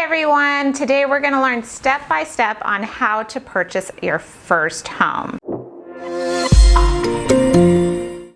everyone. Today we're going to learn step by step on how to purchase your first home.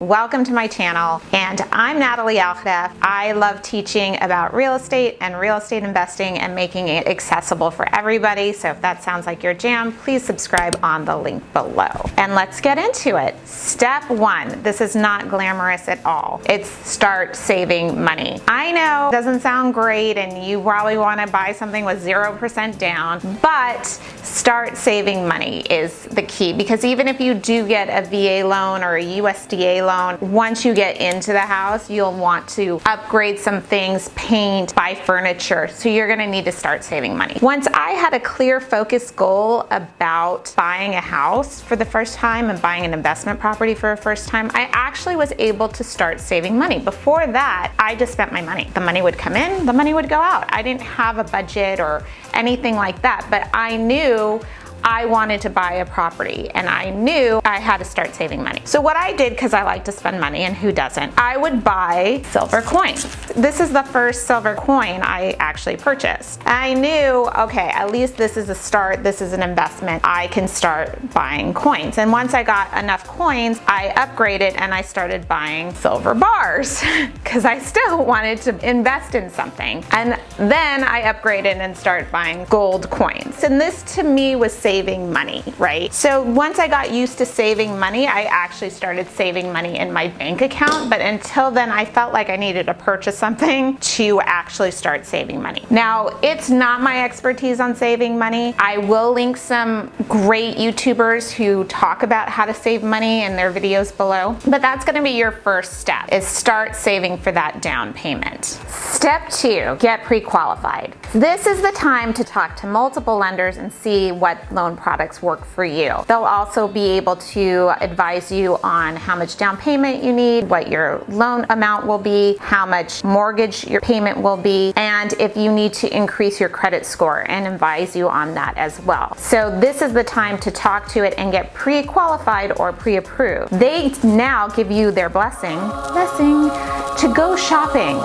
Welcome to my channel, and I'm Natalie ALCHADEFF. I love teaching about real estate and real estate investing and making it accessible for everybody. So if that sounds like your jam, please subscribe on the link below. And let's get into it. Step one, this is not glamorous at all. It's start saving money. I know it doesn't sound great and you probably want to buy something with 0% down, but start saving money is the key, because even if you do get a VA loan or a USDA loan, once you get into the house, you'll want to upgrade some things, paint, buy furniture. So you're gonna need to start saving money. Once I had a clear focus goal about buying a house for the first time and buying an investment property for the first time, I actually was able to start saving money. Before that, I just spent my money. The money would come in, the money would go out. I didn't have a budget or anything like that, but I knew I wanted to buy a property and I knew I had to start saving money. So what I did, because I like to spend money and who doesn't, I would buy silver coins. This is the first silver coin I actually purchased. I knew, okay, at least this is a start, this is an investment, I can start buying coins. And once I got enough coins, I upgraded and I started buying silver bars because I still wanted to invest in something. And then I upgraded and started buying gold coins. And this to me was saving money, right? So once I got used to saving money, I actually started saving money in my bank account. But until then, I felt like I needed to purchase something to actually start saving money. Now, it's not my expertise on saving money. I will link some great YouTubers who talk about how to save money in their videos below. But that's gonna be your first step, is start saving for that down payment. Step two, get pre-qualified. This is the time to talk to multiple lenders and see what loan products work for you. They'll also be able to advise you on how much down payment you need, what your loan amount will be, how much mortgage your payment will be, and if you need to increase your credit score, and advise you on that as well. So this is the time to talk to it and get pre-qualified or pre-approved. They now give you their blessing to go shopping.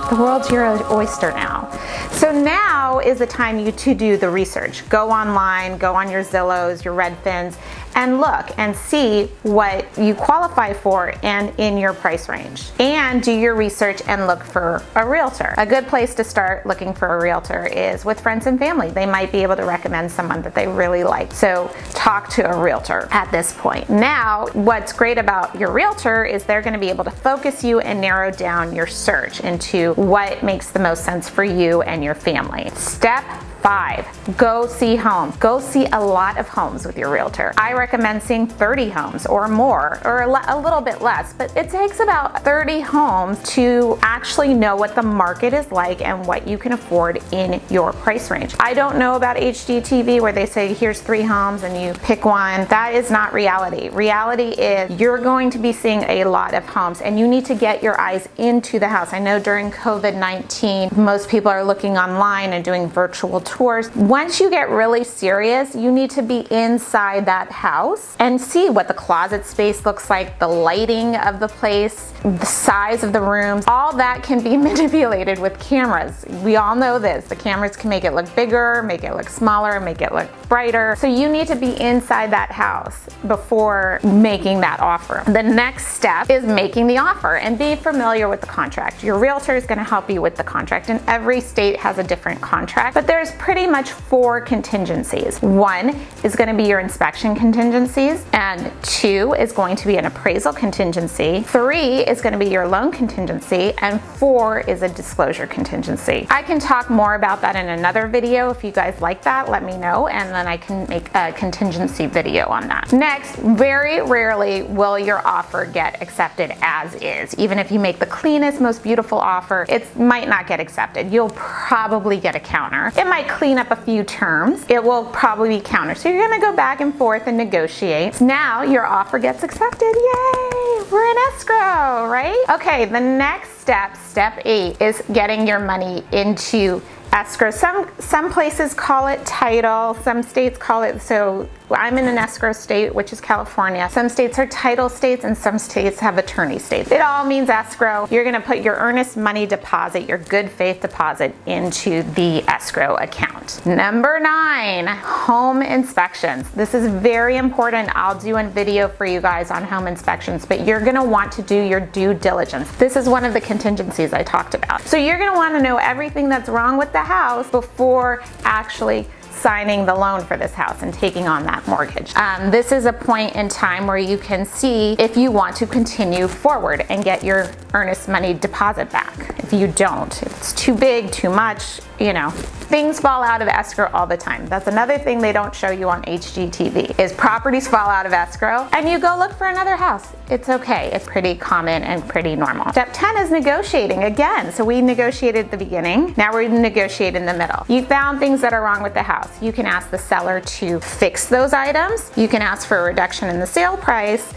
The world's your oyster now. So now is the time to do the research. Go online, go on your Zillows, your Redfins, and look and see what you qualify for and in your price range. And do your research and look for a realtor. A good place to start looking for a realtor is with friends and family. They might be able to recommend someone that they really like. So talk to a realtor at this point. Now, what's great about your realtor is they're going to be able to focus you and narrow down your search into what makes the most sense for you and your family. Step 5, go see homes. Go see a lot of homes with your realtor. I recommend seeing 30 homes or more, or a little bit less, but it takes about 30 homes to actually know what the market is like and what you can afford in your price range. I don't know about HGTV where they say here's 3 homes and you pick one. That is not reality. Reality is you're going to be seeing a lot of homes and you need to get your eyes into the house. I know during COVID-19, most people are looking online and doing virtual tours. Once you get really serious, you need to be inside that house and see what the closet space looks like, the lighting of the place, the size of the rooms. All that can be manipulated with cameras. We all know this. The cameras can make it look bigger, make it look smaller, make it look brighter. So you need to be inside that house before making that offer. The next step is making the offer and be familiar with the contract. Your realtor is going to help you with the contract, and every state has a different contract, but there's pretty much 4 contingencies. 1 is going to be your inspection contingencies, and 2 is going to be an appraisal contingency, 3 is going to be your loan contingency, and 4 is a disclosure contingency. I can talk more about that in another video. If you guys like that, let me know, and then I can make a contingency video on that. Next, very rarely will your offer get accepted as is. Even if you make the cleanest, most beautiful offer, it might not get accepted. You'll probably get a counter. It might clean up a few terms. It will probably be countered. So you're going to go back and forth and negotiate. Now your offer gets accepted. Yay! We're in escrow, right? Okay, the next step, step 8, is getting your money into escrow. Some places call it title, some states call it, so I'm in an escrow state, which is California. Some states are title states and some states have attorney states. It all means escrow. You're gonna put your earnest money deposit, your good faith deposit, into the escrow account. Number 9, home inspections. This is very important. I'll do a video for you guys on home inspections, but you're gonna want to do your due diligence. This is one of the contingencies I talked about. So you're gonna wanna know everything that's wrong with the house before actually signing the loan for this house and taking on that mortgage. This is a point in time where you can see if you want to continue forward and get your earnest money deposit back. If you don't, if it's too big, too much, you know, things fall out of escrow all the time. That's another thing they don't show you on HGTV, is properties fall out of escrow and you go look for another house. It's okay. It's pretty common and pretty normal. Step 10 is negotiating again. So we negotiated at the beginning. Now we're negotiating in the middle. You found things that are wrong with the house. You can ask the seller to fix those items. You can ask for a reduction in the sale price,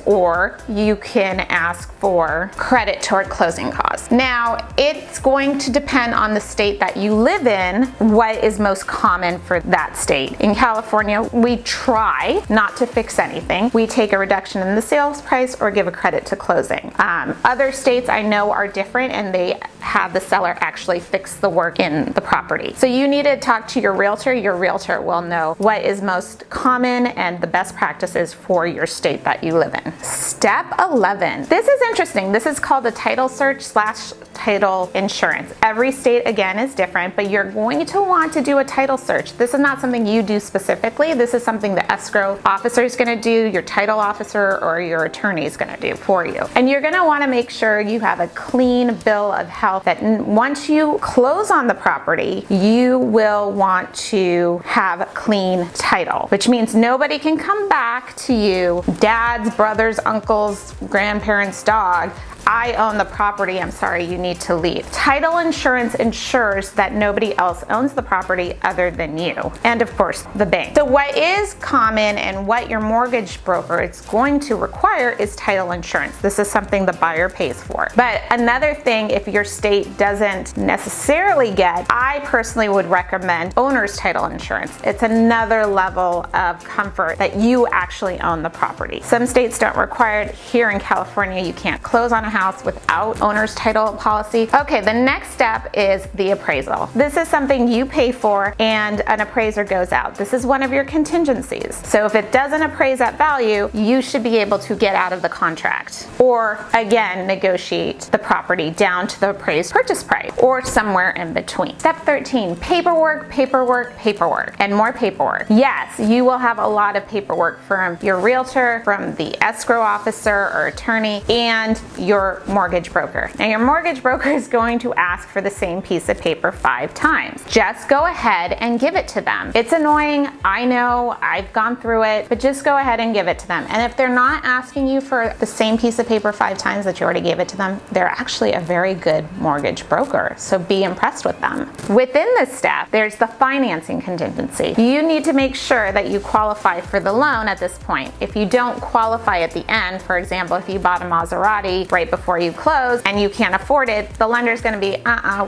or you can ask for credit toward closing costs. Now, it's going to depend on the state that you live in, what is most common for that state. In California, we try not to fix anything. We take a reduction in the sales price or give a credit to closing. Other states I know are different and they have the seller actually fix the work in the property. So you need to talk to your realtor. Your realtor will know what is most common and the best practices for your state that you live in. Step 11. This is interesting. This is called a title search / title insurance. Every state again is different, but you're going to want to do a title search. This is not something you do specifically. This is something the escrow officer is going to do, your title officer or your attorney is going to do for you. And you're going to want to make sure you have a clean bill of health, that once you close on the property, you will want to have clean title, which means nobody can come back to you, dad's, brother's, uncle's, grandparents' dog, I own the property, I'm sorry, you need to leave. Title insurance ensures that nobody else owns the property other than you, and of course the bank. So what is common and what your mortgage broker is going to require is title insurance. This is something the buyer pays for. But another thing, if your state doesn't necessarily get, I personally would recommend owner's title insurance. It's another level of comfort that you actually own the property. Some states don't require it. Here in California, you can't close on a house without owner's title policy. Okay, the next step is the appraisal. This is something you pay for and an appraiser goes out. This is one of your contingencies. So if it doesn't appraise at value, you should be able to get out of the contract or again negotiate the property down to the appraised purchase price or somewhere in between. Step 13, paperwork, paperwork, paperwork, and more paperwork. Yes, you will have a lot of paperwork from your realtor, from the escrow officer or attorney, and your mortgage broker. Now your mortgage broker is going to ask for the same piece of paper 5 times. Just go ahead and give it to them. It's annoying, I know, I've gone through it, but just go ahead and give it to them. And if they're not asking you for the same piece of paper 5 times that you already gave it to them, they're actually a very good mortgage broker. So be impressed with them. Within this step, there's the financing contingency. You need to make sure that you qualify for the loan at this point. If you don't qualify at the end, for example, if you bought a Maserati right before you close and you can't afford it, the lender's going to be,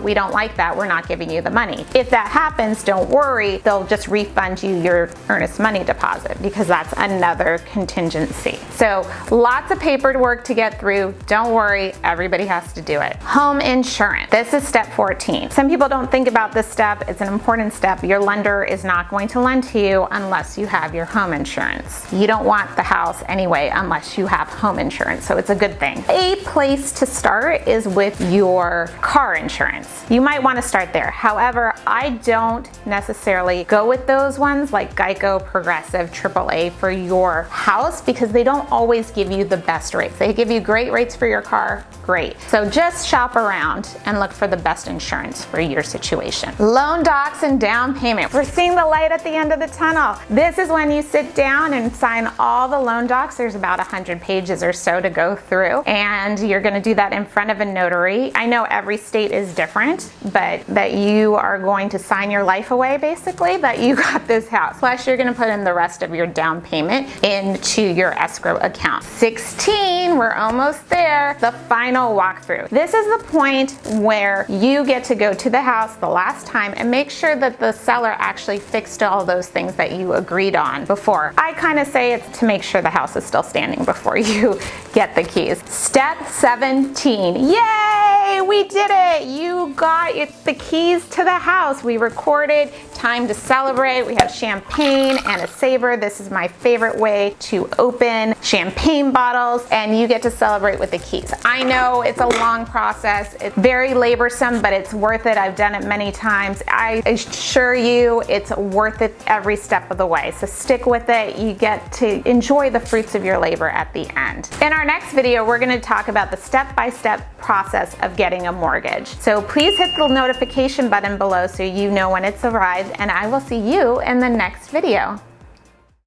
we don't like that, we're not giving you the money. If that happens, don't worry, they'll just refund you your earnest money deposit because that's another contingency. So lots of paperwork to get through. Don't worry, everybody has to do it. Home insurance. This is step 14. Some people don't think about this step. It's an important step. Your lender is not going to lend to you unless you have your home insurance. You don't want the house anyway unless you have home insurance, so it's a good thing. A place to start is with your car insurance. You might want to start there. However, I don't necessarily go with those ones like Geico, Progressive, AAA for your house because they don't always give you the best rates. They give you great rates for your car, great. So just shop around and look for the best insurance for your situation. Loan docs and down payment. We're seeing the light at the end of the tunnel. This is when you sit down and sign all the loan docs. There's about 100 pages or so to go through, and you're going to do that in front of a notary. I know every state is different, but that you are going to sign your life away, basically, that you got this house. Plus, you're going to put in the rest of your down payment into your escrow account. 16, we're almost there. The final walkthrough. This is the point where you get to go to the house the last time and make sure that the seller actually fixed all those things that you agreed on before. I kind of say it's to make sure the house is still standing before you get the keys. Step 17. Yay! We did it! You got the keys to the house. We recorded. Time to celebrate. We have champagne and a saber. This is my favorite way to open champagne bottles, and you get to celebrate with the keys. I know it's a long process. It's very laborsome, but it's worth it. I've done it many times. I assure you it's worth it every step of the way. So stick with it. You get to enjoy the fruits of your labor at the end. In our next video, we're going to talk about the step-by-step process of getting a mortgage. So please hit the notification button below so you know when it's arrived, and I will see you in the next video.